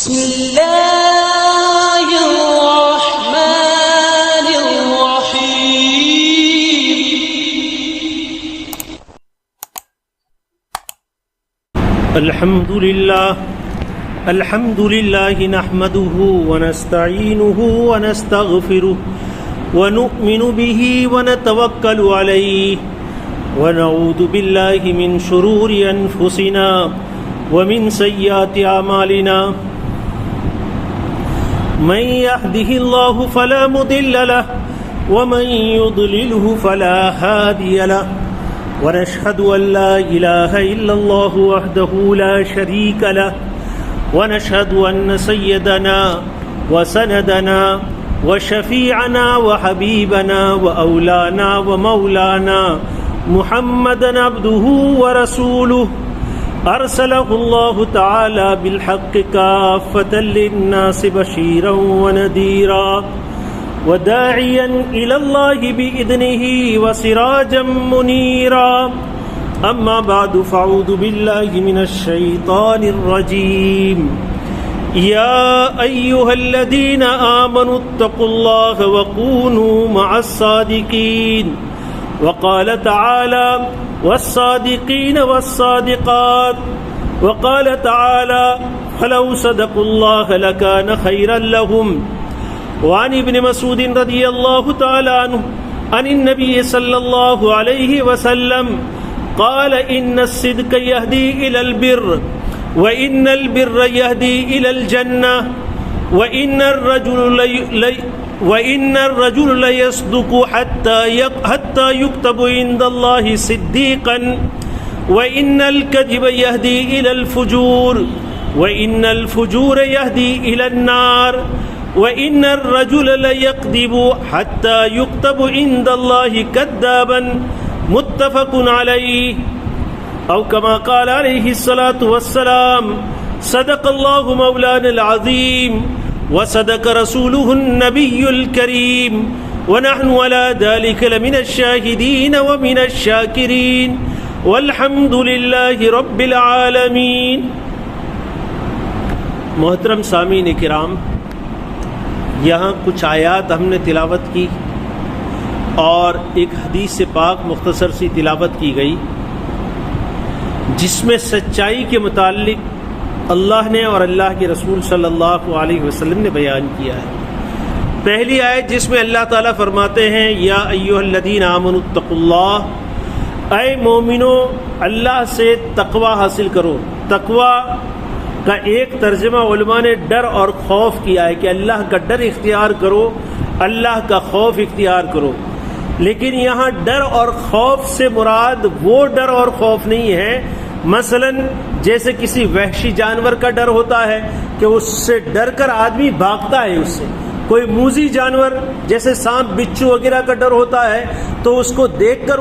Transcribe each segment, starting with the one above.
بسم الله الرحمن الرحيم. الحمد لله نحمده ونستعينه ونستغفره ونؤمن به ونتوكل عليه ونعوذ بالله من شرور أنفسنا ومن سيئات أعمالنا من يهده الله فلا مضل له ومن يضلله فلا هادي له ونشهد أن لا إله إلا الله وحده لا شريك له ونشهد أن سيدنا وسندنا وشفيعنا وحبيبنا وأولانا ومولانا محمدا عبده ورسوله أرسله الله تعالى بالحق كافة للناس بشيرا ونذيرا وداعيا إلى الله بإذنه وسراجا منيرا. أما بعد فأعوذ بالله من الشيطان الرجيم. يا أيها الذين آمنوا اتقوا الله وكونوا مع الصادقين. وقال تعالى والصادقين والصادقات. وقال تعالى فلو صدقوا الله لكان خيرا لهم. وعن ابن مسعود رضي الله تعالى عنه عن النبي صلى الله عليه وسلم قال إن الصدق يهدي إلى البر وإن البر يهدي إلى الجنة وإن الرجل ليصدق حتى يكتب عند الله صديقا وإن الكذب يهدي إلى الفجور وإن الفجور يهدي إلى النار وإن الرجل ليكذب حتى يكتب عند الله كذابا. متفق عليه أو كما قال عليه الصلاة والسلام. صدق الله مولانا العظيم وصدق رسوله النبي الكريم ونحن على ذلك لمن الشاهدين ومن الشاكرين والحمد لله رب العالمين. محترم سامعین کرام، یہاں کچھ آیات ہم نے تلاوت کی اور ایک حدیث پاک مختصر سی تلاوت کی گئی جس میں سچائی کے متعلق اللہ نے اور اللہ کے رسول صلی اللہ علیہ وسلم نے بیان کیا ہے. پہلی آیت جس میں اللہ تعالیٰ فرماتے ہیں یا ایھا الذین آمنوا اتقوا اللہ، اے مومنو اللہ سے تقوی حاصل کرو. تقوی کا ایک ترجمہ علماء نے ڈر اور خوف کیا ہے کہ اللہ کا ڈر اختیار کرو، اللہ کا خوف اختیار کرو. لیکن یہاں ڈر اور خوف سے مراد وہ ڈر اور خوف نہیں ہے مثلا جیسے کسی وحشی جانور کا ڈر ہوتا ہے کہ اس سے ڈر کر آدمی بھاگتا ہے. اس سے کوئی موذی جانور جیسے سانپ بچھو وغیرہ کا ڈر ہوتا ہے تو اس کو دیکھ کر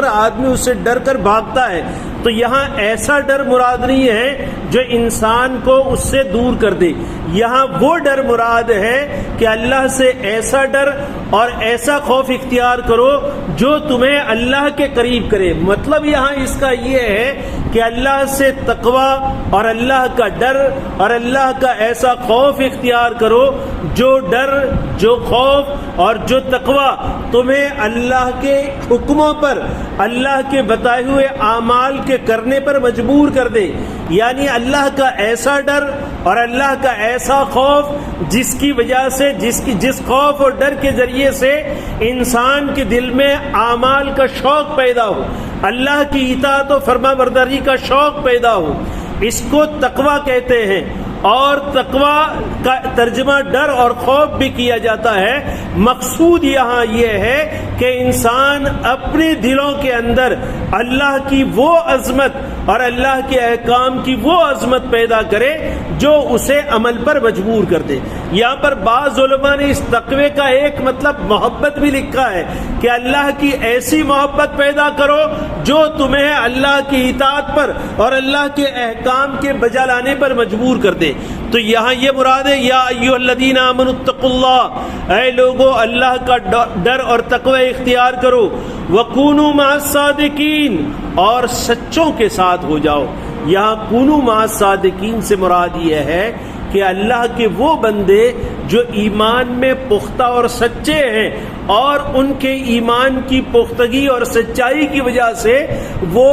آدمی اس سے ڈر کر بھاگتا ہے. تو یہاں ایسا ڈر مراد نہیں ہے جو انسان کو اس سے دور کر دے. یہاں وہ ڈر مراد ہے کہ اللہ سے ایسا ڈر اور ایسا خوف اختیار کرو جو تمہیں اللہ کے قریب کرے. مطلب یہاں اس کا یہ ہے کہ اللہ سے تقوی اور اللہ کا ڈر اور اللہ کا ایسا خوف اختیار کرو جو ڈر، جو خوف اور جو تقوی تمہیں اللہ کے حکموں پر، اللہ کے بتائے ہوئے اعمال کے کرنے پر مجبور کر دے. یعنی اللہ کا ایسا ڈر اور اللہ کا ایسا خوف جس کی وجہ سے جس خوف اور ڈر کے ذریعے سے انسان کے دل میں اعمال کا شوق پیدا ہو، اللہ کی اطاعت و فرما برداری کا شوق پیدا ہو، اس کو تقوی کہتے ہیں. اور تقوی کا ترجمہ ڈر اور خوف بھی کیا جاتا ہے. مقصود یہاں یہ ہے کہ انسان اپنے دلوں کے اندر اللہ کی وہ عظمت اور اللہ کے احکام کی وہ عظمت پیدا کرے جو اسے عمل پر مجبور کر دے. یہاں پر بعض علماء نے اس تقوی کا ایک مطلب محبت بھی لکھا ہے کہ اللہ کی ایسی محبت پیدا کرو جو تمہیں اللہ کی اطاعت پر اور اللہ کے احکام کے بجا لانے پر مجبور کر دے. تو یہاں یہ مراد ہے یا ایھا الذین آمنوا اتقوا اللہ، اے لوگو اللہ کا ڈر اور تقوی اختیار کرو. وکونوا مع الصادقین، اور سچوں کے ساتھ ہو جاؤ. یہاں کونوا مع الصادقین سے مراد یہ ہے کہ اللہ کے وہ بندے جو ایمان میں پختہ اور سچے ہیں اور ان کے ایمان کی پختگی اور سچائی کی وجہ سے وہ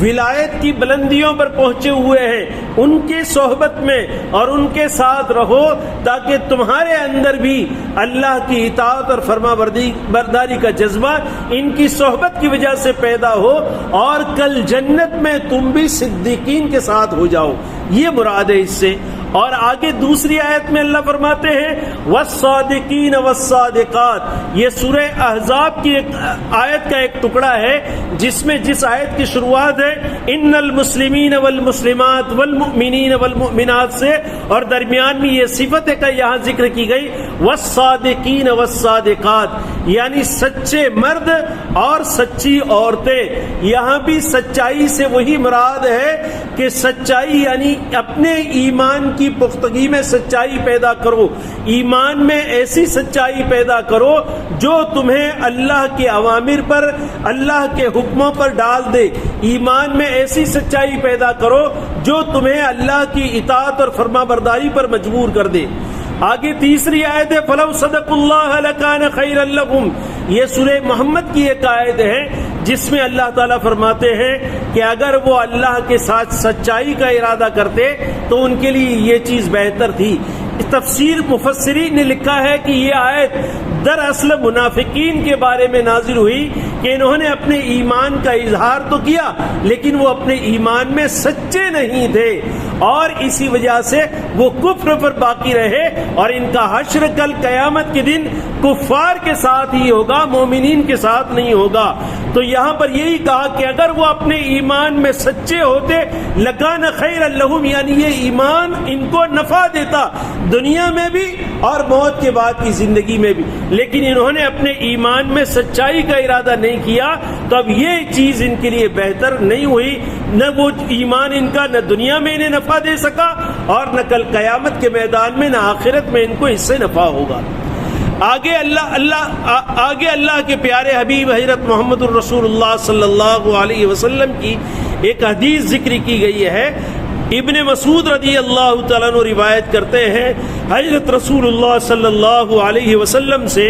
ولایت کی بلندیوں پر پہنچے ہوئے ہیں، ان کے صحبت میں اور ان کے ساتھ رہو تاکہ تمہارے اندر بھی اللہ کی اطاعت اور فرما برداری کا جذبہ ان کی صحبت کی وجہ سے پیدا ہو اور کل جنت میں تم بھی صدیقین کے ساتھ ہو جاؤ، یہ مراد ہے اس سے۔ اور آگے دوسری آیت میں اللہ فرماتے ہیں والصادقین والصادقات، یہ سورہ احزاب کی ایک آیت کا ایک ٹکڑا ہے جس میں جس آیت کی شروعات ہے ان المسلمین والمسلمات والمؤمنین والمؤمنات سے، اور درمیان میں یہ صفت کا یہاں ذکر کی گئی والصادقین والصادقات، یعنی سچے مرد اور سچی عورتیں۔ یہاں بھی سچائی سے وہی مراد ہے کہ سچائی یعنی اپنے ایمان کی پختگی میں سچائی پیدا کرو، ایمان میں ایسی سچائی پیدا کرو جو تمہیں اللہ کے اوامر پر، اللہ کے حکموں پر ڈال دے، ایمان میں ایسی سچائی پیدا کرو جو تمہیں اللہ کی اطاعت اور فرما برداری پر مجبور کر دے۔ آگے تیسری آیت ہے فَلَوْ صَدَقُوا اللَّهَ لَكَانَ خَيْرًا لَهُمْ، یہ سورہ محمد کی ایک آیت ہے جس میں اللہ تعالیٰ فرماتے ہیں کہ اگر وہ اللہ کے ساتھ سچائی کا ارادہ کرتے تو ان کے لیے یہ چیز بہتر تھی۔ تفسیر مفسرین نے لکھا ہے کہ یہ آیت دراصل منافقین کے بارے میں نازل ہوئی کہ انہوں نے اپنے ایمان کا اظہار تو کیا لیکن وہ اپنے ایمان میں سچے نہیں تھے، اور اسی وجہ سے وہ کفر پر باقی رہے، اور ان کا حشر کل قیامت کے دن کفار کے ساتھ ہی ہوگا، مومنین کے ساتھ نہیں ہوگا۔ تو یہاں پر یہی کہا کہ اگر وہ اپنے ایمان میں سچے ہوتے لکان خیر لہم، یعنی یہ ایمان ان کو نفع دیتا دنیا میں بھی اور موت کے بعد کی زندگی میں بھی، لیکن انہوں نے اپنے ایمان میں سچائی کا ارادہ نہیں کیا تو اب یہ چیز ان کے لیے بہتر نہیں ہوئی، نہ وہ ایمان ان کا نہ دنیا میں انہیں نفع دے سکا اور نہ کل قیامت کے میدان میں نہ آخرت میں ان کو اس سے نفع ہوگا۔ آگے اللہ کے پیارے حبیب حضرت محمد الرسول اللہ صلی اللہ علیہ وسلم کی ایک حدیث ذکر کی گئی ہے۔ ابن مسعود رضی اللہ تعالیٰ عنہ روایت کرتے ہیں حضرت رسول اللہ صلی اللہ علیہ وسلم سے،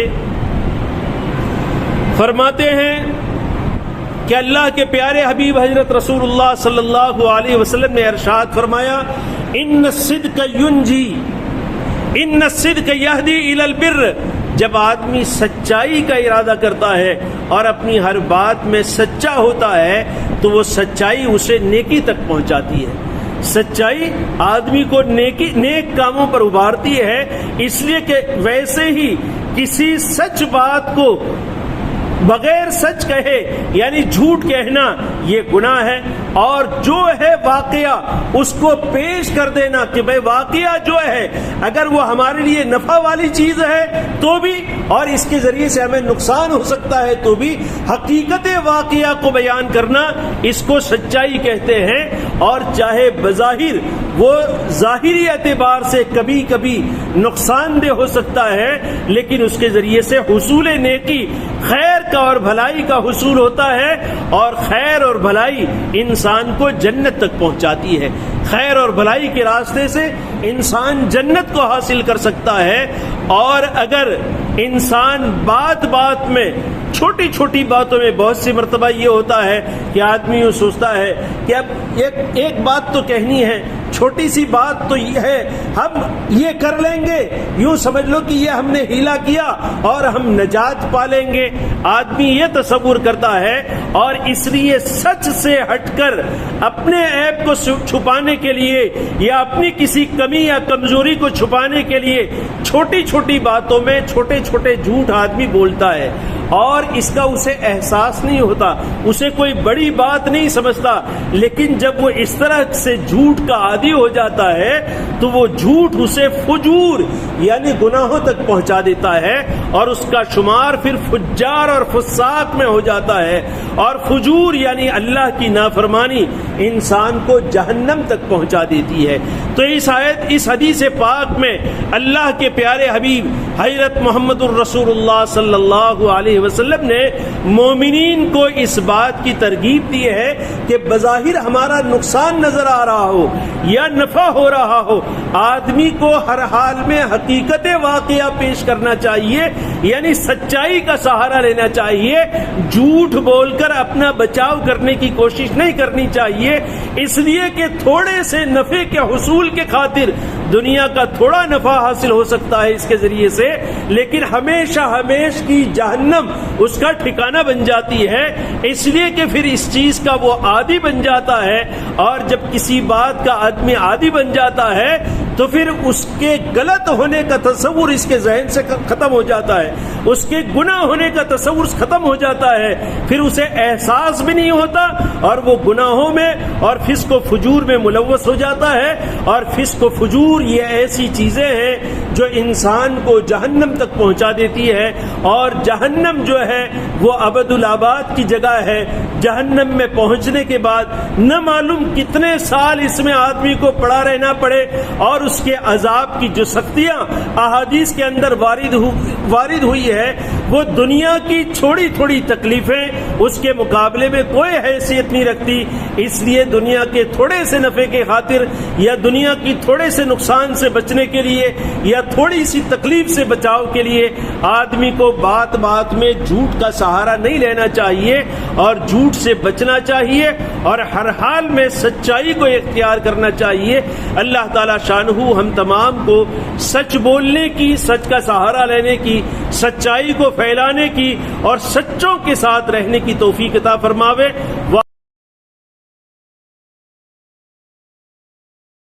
فرماتے ہیں کہ اللہ کے پیارے حبیب حضرت رسول اللہ صلی اللہ علیہ وسلم نے ارشاد فرمایا ان الصدق ینجی، ان الصدق یہدی الی البر، جب آدمی سچائی کا ارادہ کرتا ہے اور اپنی ہر بات میں سچا ہوتا ہے تو وہ سچائی اسے نیکی تک پہنچاتی ہے۔ سچائی آدمی کو نیک کاموں پر ابھارتی ہے، اس لیے کہ ویسے ہی کسی سچ بات کو بغیر سچ کہے یعنی جھوٹ کہنا یہ گناہ ہے، اور جو ہے واقعہ اس کو پیش کر دینا کہ بھئی واقعہ جو ہے اگر وہ ہمارے لیے نفع والی چیز ہے تو بھی اور اس کے ذریعے سے ہمیں نقصان ہو سکتا ہے تو بھی حقیقت واقعہ کو بیان کرنا اس کو سچائی کہتے ہیں۔ اور چاہے بظاہر وہ ظاہری اعتبار سے کبھی کبھی نقصان دہ ہو سکتا ہے لیکن اس کے ذریعے سے حصول نیکی خیر کا اور بھلائی کا حصول ہوتا ہے، اور خیر اور بھلائی انسان کو جنت تک پہنچاتی ہے۔ خیر اور بھلائی کے راستے سے انسان جنت کو حاصل کر سکتا ہے، اور اگر انسان بات بات میں چھوٹی چھوٹی باتوں میں بہت سی مرتبہ یہ ہوتا ہے کہ آدمی یوں سوچتا ہے کہ اب ایک بات تو کہنی ہے، چھوٹی سی بات تو یہ ہے ہم یہ کر لیں گے، یوں سمجھ لو کہ یہ ہم نے ہیلا کیا اور ہم نجات پا لیں گے، آدمی یہ تصور کرتا ہے، اور اس لیے سچ سے ہٹ کر اپنے عیب کو چھپانے کے لیے یا اپنی کسی کمی یا کمزوری کو چھپانے کے لیے چھوٹی چھوٹی باتوں میں چھوٹے چھوٹے جھوٹ آدمی بولتا ہے، اور اس کا اسے احساس نہیں ہوتا، اسے کوئی بڑی بات نہیں سمجھتا، لیکن جب وہ اس طرح سے جھوٹ کا عادی ہو جاتا ہے تو وہ جھوٹ اسے فجور یعنی گناہوں تک پہنچا دیتا ہے، اور اس کا شمار پھر فجار اور فساق میں ہو جاتا ہے، اور فجور یعنی اللہ کی نافرمانی انسان کو جہنم تک پہنچا دیتی ہے۔ تو اس حدیث پاک میں اللہ کے پیارے حبیب حضرت محمد الرسول اللہ صلی اللہ علیہ وسلم نے مومنین کو اس بات کی ترغیب دی ہے کہ بظاہر ہمارا نقصان نظر آ رہا ہو یا نفع ہو رہا ہو، آدمی کو ہر حال میں حقیقت واقعہ پیش کرنا چاہیے، یعنی سچائی کا سہارا لینا چاہیے، جھوٹ بول کر اپنا بچاؤ کرنے کی کوشش نہیں کرنی چاہیے، اس لیے کہ تھوڑے سے نفع کے حصول کے خاطر دنیا کا تھوڑا نفع حاصل ہو سکتا ہے اس کے ذریعے سے، لیکن ہمیشہ ہمیش کی جہنم اس کا ٹھکانہ بن جاتی ہے، اس لیے کہ پھر اس چیز کا وہ عادی بن جاتا ہے، اور جب کسی بات کا آدمی عادی بن جاتا ہے تو پھر اس کے غلط ہونے کا تصور اس کے ذہن سے ختم ہو جاتا ہے، اس کے گناہ ہونے کا تصور ختم ہو جاتا ہے، پھر اسے احساس بھی نہیں ہوتا، اور وہ گناہوں میں اور فسق و فجور میں ملوث ہو جاتا ہے۔ اور فسق و فجور یہ ایسی چیزیں ہیں جو انسان کو جہنم تک پہنچا دیتی ہے، اور جہنم جو ہے وہ ابد الآباد کی جگہ ہے۔ جہنم میں پہنچنے کے بعد نہ معلوم کتنے سال اس میں آدمی کو پڑا رہنا پڑے، اور اس کے عذاب کی جو سختیاں احادیث کے اندر وارد ہوئی ہے وہ دنیا کی چھوٹی تھوڑی تکلیفیں اس کے مقابلے میں کوئی حیثیت نہیں رکھتی۔ اس لیے دنیا کے تھوڑے سے نفع کے خاطر یا دنیا کی تھوڑے سے نقصان سے بچنے کے لیے یا تھوڑی سی تکلیف سے بچاؤ کے لیے آدمی کو بات بات میں جھوٹ کا سہارا نہیں لینا چاہیے، اور جھوٹ سے بچنا چاہیے، اور ہر حال میں سچائی کو اختیار کرنا چاہیے۔ اللہ تعالی شانہ ہم تمام کو سچ بولنے کی، سچ کا سہارا لینے کی، سچائی کو پھیلانے کی اور سچوں کے ساتھ رہنے کی توفیق عطا فرماوے۔